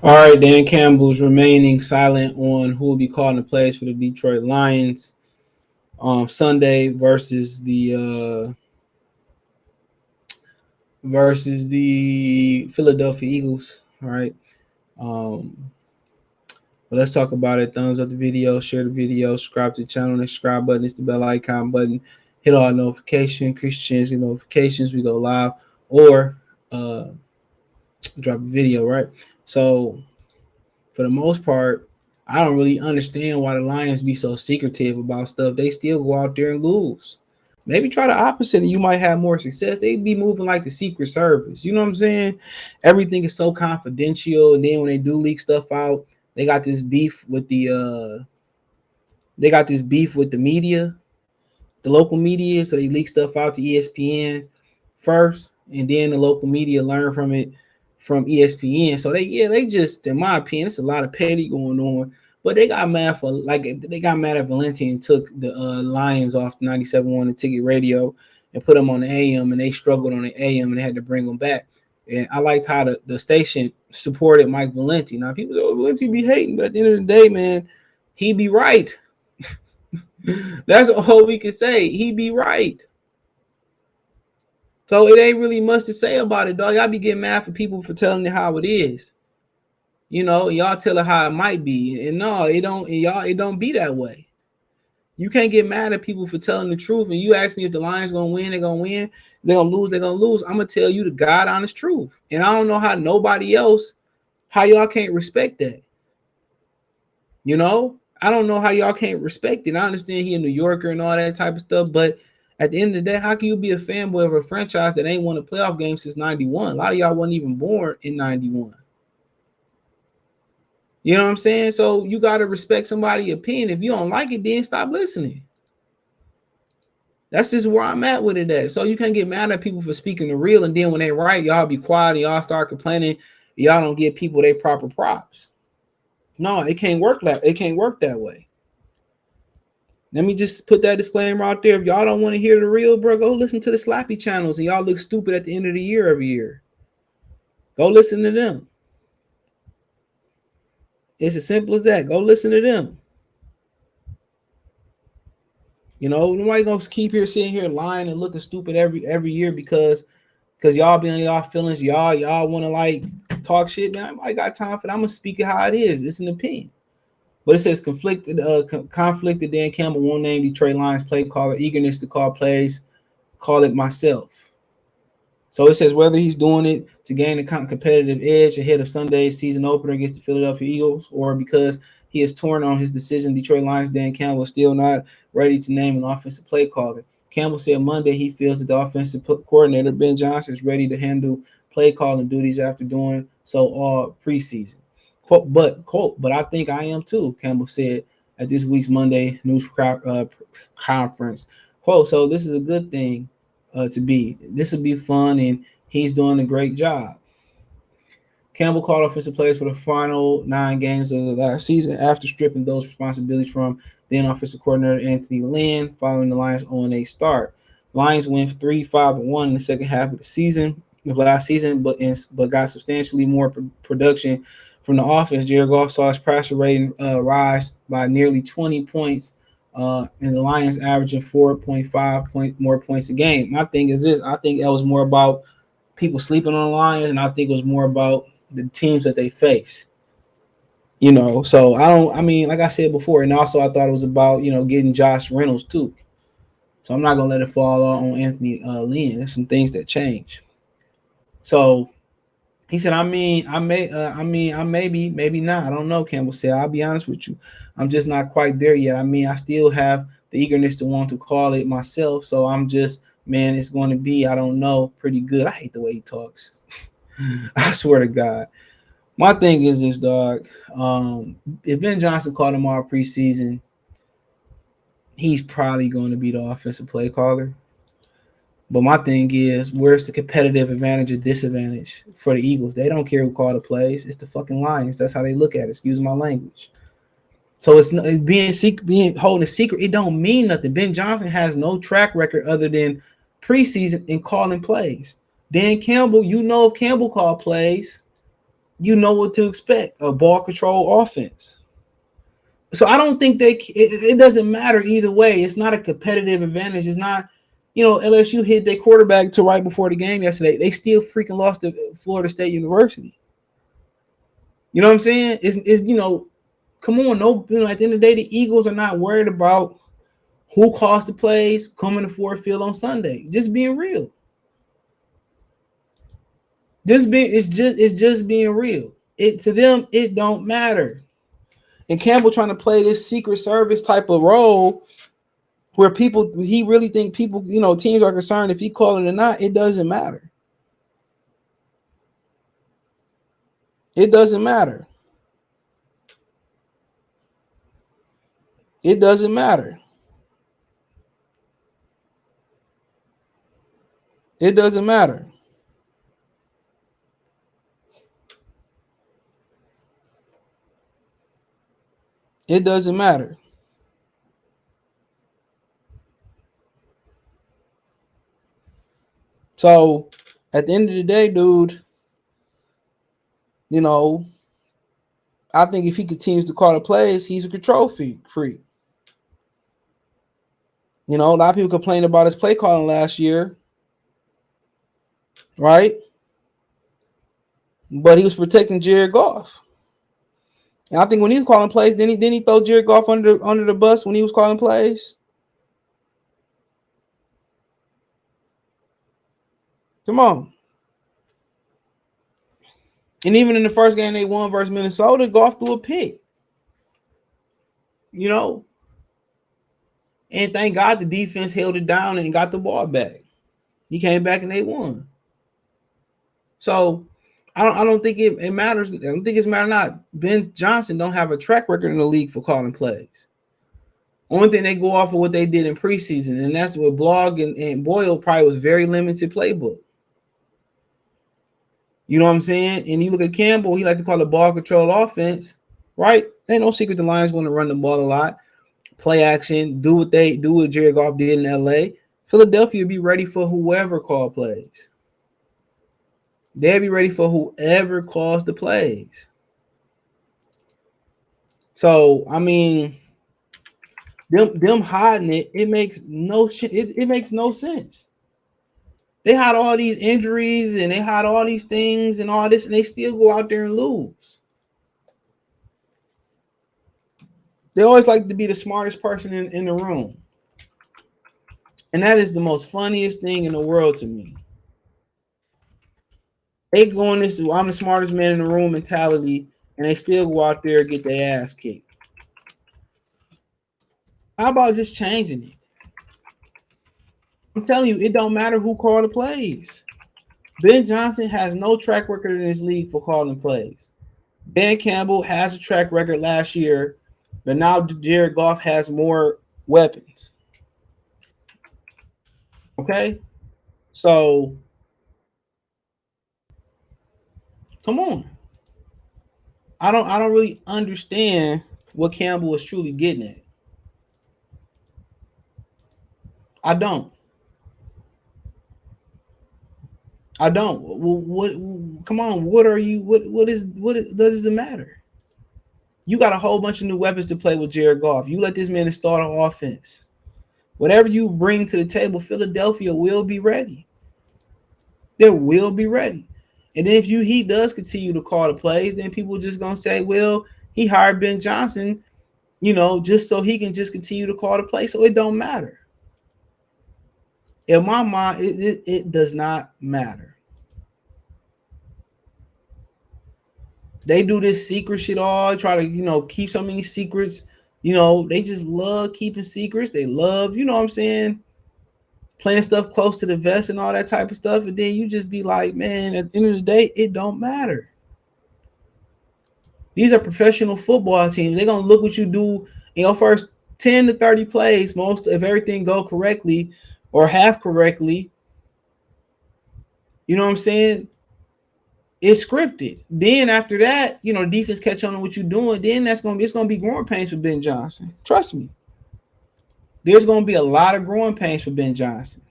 All right, Dan Campbell's remaining silent on who will be calling the plays for the Detroit Lions Sunday versus the Philadelphia Eagles. All right. Um, but let's talk about it. Thumbs up the video, share the video, subscribe to the channel. The subscribe button is the bell icon button. Hit all notifications, increase your chance to get notifications. We go live or uh, drop a video, right? So for the most part, I don't really understand why the Lions be so secretive about stuff. They still go out there and lose. Maybe try the opposite and you might have more success. They be moving like the Secret Service. You know what I'm saying? Everything is so confidential. And then when they do leak stuff out, they got this beef with the media, the local media. So they leak stuff out to ESPN first, and then the local media learn from it from ESPN. So they just, in my opinion, it's a lot of petty going on. But they got mad at Valenti and took the Lions off 97.1 and Ticket Radio and put them on the AM, and they struggled on the AM and they had to bring them back. And I liked how the station supported Mike Valenti. Now people say, "Oh, Valenti be hating," but at the end of the day, man, he be right. That's all we can say. He be right. So it ain't really much to say about it, dog. Y'all be getting mad for people for telling it how it is. You know, y'all tell it how it might be. And no, it don't, y'all, it don't be that way. You can't get mad at people for telling the truth. And you ask me if the Lions gonna win, they're gonna win, they're gonna lose, they're gonna lose. I'm gonna tell you the God honest truth. And I don't know how nobody else, how y'all can't respect that. You know? I don't know how y'all can't respect it. I understand he a New Yorker and all that type of stuff, but at the end of the day, how can you be a fanboy of a franchise that ain't won a playoff game since 91? A lot of y'all wasn't even born in 91. You know what I'm saying? So you got to respect somebody's opinion. If you don't like it, then stop listening. That's just where I'm at with it at. So you can't get mad at people for speaking the real, and then when they right, y'all be quiet and y'all start complaining. Y'all don't give people their proper props. No, it can't work that. It can't work that way. Let me just put that disclaimer out there. If y'all don't want to hear the real, bro, go listen to the slappy channels, and y'all look stupid at the end of the year every year. Go listen to them. It's as simple as that. Go listen to them. You know, nobody gonna keep here sitting here lying and looking stupid every year because y'all be on y'all feelings. Y'all want to like talk shit. Man, I got time for that. I'm gonna speak it how it is. It's an opinion. But it says conflicted. Dan Campbell won't name Detroit Lions play caller. Eagerness to call plays. Call it myself. So it says whether he's doing it to gain a competitive edge ahead of Sunday's season opener against the Philadelphia Eagles, or because he is torn on his decision. Detroit Lions Dan Campbell is still not ready to name an offensive play caller. Campbell said Monday he feels that the offensive coordinator Ben Johnson is ready to handle play calling duties after doing so all preseason. But I think I am too, Campbell said at this week's Monday news conference. Quote, so this is a good thing to be. This will be fun, and he's doing a great job. Campbell called offensive players for the final 9 games of the last season after stripping those responsibilities from then offensive coordinator Anthony Lynn following the Lions' 0-8 start. Lions went 3-5-1 in the second half of the season of last season, but got substantially more production from the offense. Jared Goff saw his passer rating rise by nearly 20 points, and the Lions averaging 4.5 more points a game. My thing is this: I think that was more about people sleeping on the Lions, and I think it was more about the teams that they face. You know, so I mean, like I said before, and also I thought it was about, getting Josh Reynolds too. So I'm not gonna let it fall on Anthony Lynn. There's some things that change. So he said, I maybe not. I don't know. Campbell said, I'll be honest with you, I'm just not quite there yet. I mean, I still have the eagerness to want to call it myself. So I'm just, man, it's going to be, I don't know, pretty good. I hate the way he talks. I swear to God. My thing is this, dog. If Ben Johnson called him all preseason, he's probably going to be the offensive play caller. But my thing is, where's the competitive advantage or disadvantage for the Eagles? They don't care who called the plays. It's the fucking Lions. That's how they look at it. Excuse my language. So it's being holding a secret. It don't mean nothing. Ben Johnson has no track record other than preseason in calling plays. Dan Campbell, if Campbell called plays, you know what to expect, a ball control offense. So I don't think it doesn't matter either way. It's not a competitive advantage. It's not, LSU hit their quarterback to right before the game yesterday. They still freaking lost to Florida State University. You know what I'm saying? It's come on, no, at the end of the day, the Eagles are not worried about who calls the plays coming to Ford Field on Sunday. Just being real. It's just being real. To them, it don't matter. And Campbell trying to play this Secret Service type of role where he really think people, teams are concerned if he call it or not. It doesn't matter. It doesn't matter. It doesn't matter. It doesn't matter. It doesn't matter. So at the end of the day, dude, I think if he continues to call the plays, he's a control freak. A lot of people complained about his play calling last year, right? But he was protecting Jared Goff. And I think when he was calling plays, then he throw Jared Goff under the bus when he was calling plays. Come on. And even in the first game they won versus Minnesota, Goff threw a pick. And thank God the defense held it down and got the ball back. He came back and they won. So I don't think it matters. I don't think it's matter not. Ben Johnson don't have a track record in the league for calling plays. Only thing they go off of what they did in preseason, and that's what Blog and Boyle probably was very limited playbook. You know what I'm saying? And you look at Campbell, he like to call it ball control offense, right? Ain't no secret the Lions want to run the ball a lot, play action, do what Jared Goff did in LA. Philadelphia be ready for whoever call plays. They'll be ready for whoever calls the plays. So I mean, them hiding it makes no shit. It makes no sense. They had all these injuries and they had all these things and all this, and they still go out there and lose. They always like to be the smartest person in the room. And that is the most funniest thing in the world to me. They go in this, I'm the smartest man in the room mentality, and they still go out there and get their ass kicked. How about just changing it? I'm telling you, it don't matter who called the plays. Ben Johnson has no track record in this league for calling plays. Dan Campbell has a track record last year, but now Jared Goff has more weapons. Okay? So, come on. I don't really understand what Campbell is truly getting at. I don't. What come on, what are you does it matter? You got a whole bunch of new weapons to play with Jared Goff. You let this man start an offense. Whatever you bring to the table, Philadelphia will be ready. They will be ready. And then if he does continue to call the plays, then people are just gonna say, well, he hired Ben Johnson, just so he can just continue to call the play. So it don't matter. In my mind, it does not matter. They do this secret shit all, try to, keep so many secrets. They just love keeping secrets. They love, what I'm saying, playing stuff close to the vest and all that type of stuff. And then you just be like, man, at the end of the day, it don't matter. These are professional football teams. They're going to look what you do in your first 10 to 30 plays. Most if everything go correctly or half correctly, you know what I'm saying? It's scripted. Then after that, defense catch on to what you're doing. Then it's gonna be growing pains for Ben Johnson. Trust me. There's gonna be a lot of growing pains for Ben Johnson.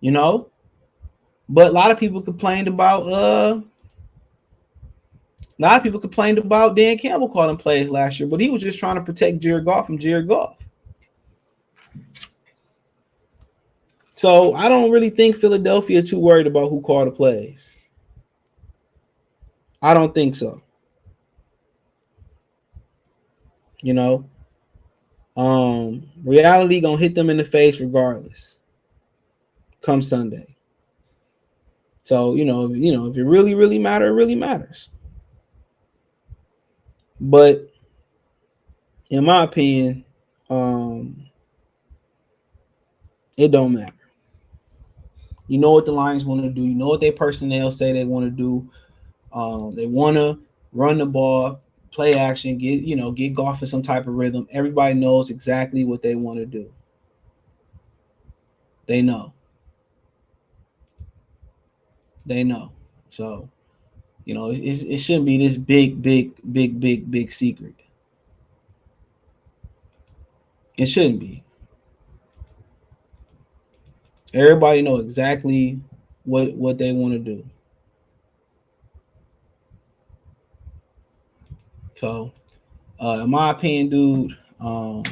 But a lot of people complained about A lot of people complained about Dan Campbell calling plays last year, but he was just trying to protect Jared Goff from Jared Goff. So I don't really think Philadelphia too worried about who called the plays. I don't think so. You know, reality gonna hit them in the face regardless. Come Sunday. So if it really matters, it really matters. But in my opinion, it don't matter. You know what the Lions want to do. You know what their personnel say they want to do. They want to run the ball, play action, get Goff in some type of rhythm. Everybody knows exactly what they want to do. They know. So, it shouldn't be this big secret. It shouldn't be. Everybody know exactly what they want to do. So, in my opinion, dude, I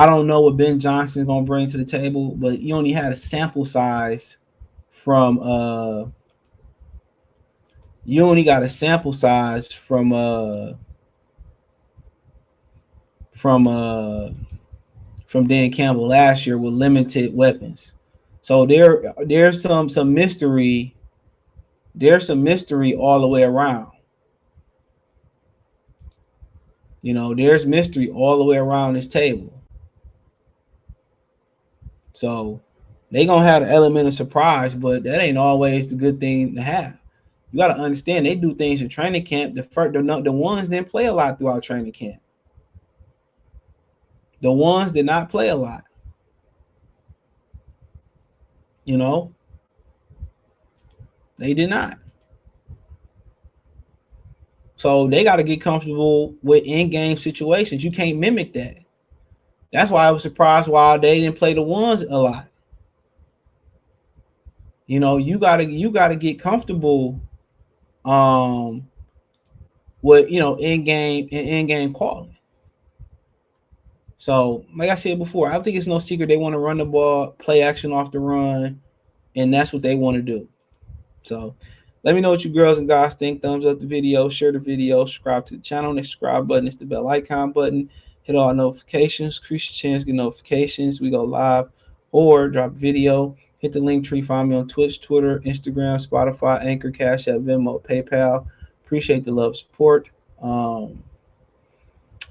don't know what Ben Johnson's gonna bring to the table, but you only had a sample size from you only got a sample size from Dan Campbell last year with limited weapons. So there's some mystery. There's some mystery all the way around. There's mystery all the way around this table. So they gonna have an element of surprise, but that ain't always the good thing to have. You got to understand they do things in training camp. The ones didn't play a lot throughout training camp. The ones did not play a lot. They did not. So they got to get comfortable with in-game situations. You can't mimic that. That's why I was surprised why they didn't play the ones a lot. You gotta get comfortable with in-game calling. So, like I said before, I think it's no secret they want to run the ball, play action off the run, and that's what they want to do. So, let me know what you girls and guys think. Thumbs up the video, share the video, subscribe to the channel. The subscribe button is the bell icon button. Hit all notifications, increase your chance to get notifications. We go live or drop video. Hit the link tree. Find me on Twitch, Twitter, Instagram, Spotify, Anchor, Cash App, Venmo, PayPal. Appreciate the love, support.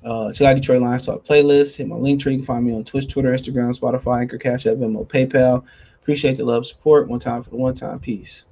Check out Detroit Lions Talk playlist. Hit my link tree. You can find me on Twitch, Twitter, Instagram, Spotify, Anchor, Cash App, Venmo, PayPal. Appreciate the love, support. One time for the one time. Peace.